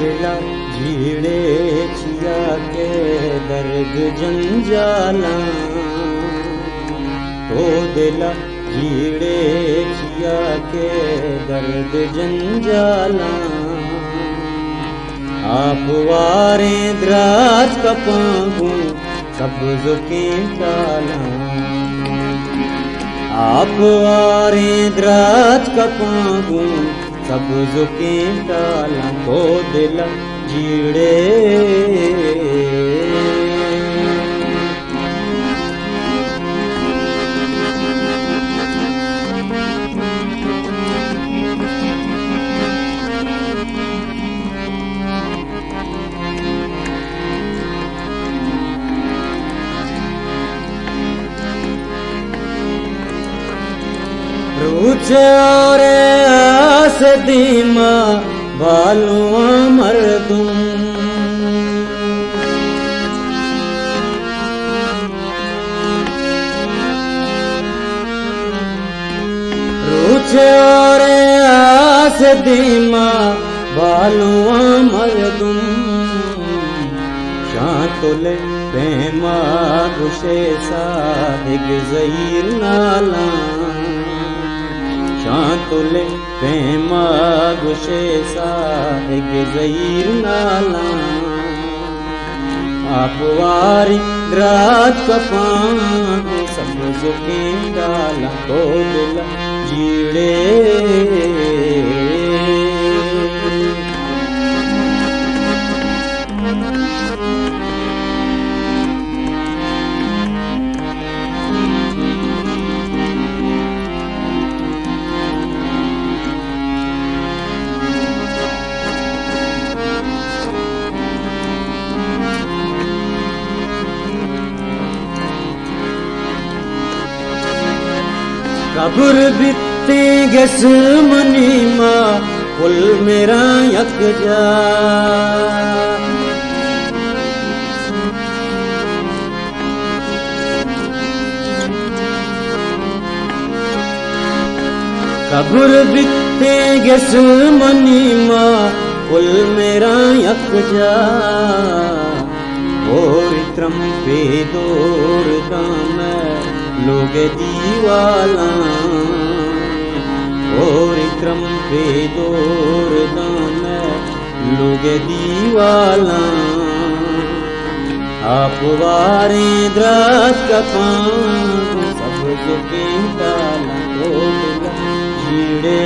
दिला झीड़े छिया के दर्द जंजाला, तो दिला झीड़े छिया के दर्द जंजाला। आप वारे द्राज कपांगू सब्ज़ के डाला, आप वारे द्राज कपांगू सब्ज़ के डाला, तो दिला झीड़े रुचे और आस दीमा बालुआ मर्दुम, रुचे और आस दीमा बालुआ मर्दुम। शांतुले प्रेमा गुशे सादिग ज़हीर नाला, शांतुले प्रेमा गुशे सादिग ज़हीर नाला। आप वारी द्राज कपांगू सब्ज़ के डाला, तो दिला झीड़े कब्र बित्ते गस मनी मां कुल मेरा यक जा। कब्र बित्ते गस मनी मां कुल मेरा यक जा। और त्रम पे दौर दाम लोग दीवाला, और त्रम पे दौर दाम लोग दीवाला। आप वारे द्राज कपांगू सब्ज़ के डाला, तो दिला झीड़े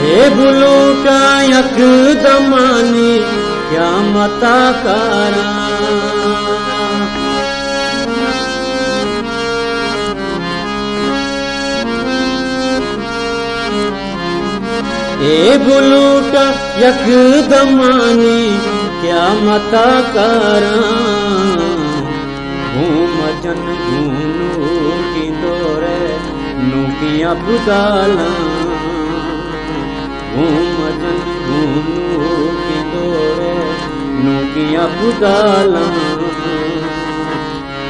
हे बुलू का यक दमानी क्या मता कारा। हे बुलू का यक दमानी क्या मता कारा। घूम जन घूनू की दौरे नूकिया बुदाला, घूमजन घूनू की दौरे नूकिया बुदाला।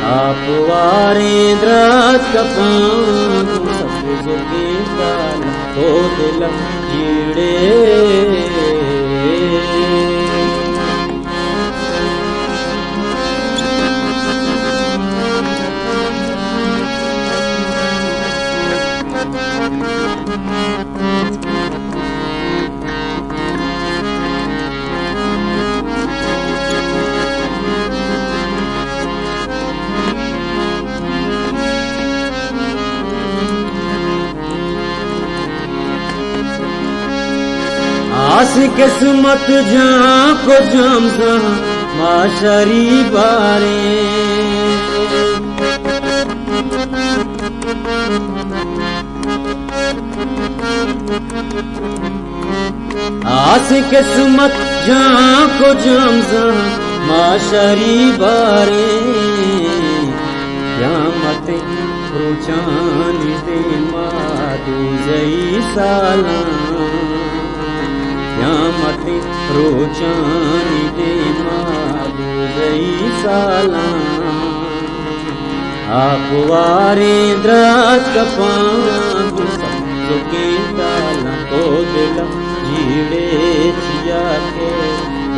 आप वारे द्राज कपांगू सब्ज़ के डाला, तो दिला झीड़े आस किस्मत जहाँ को जाम जहाँ माशरी बारे। आस किस्मत जहाँ को जाम जहाँ माशरी बारे। क्या मत रुचान दे मादू जई साला क़यामत रोचानी दे मारू रही साला आप वारे द्रास कपां सुके ताला को दिल जीड़े छिया के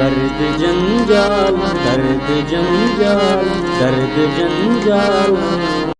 दर्द जंजाल दर्द जंजाल दर्द जंजाल।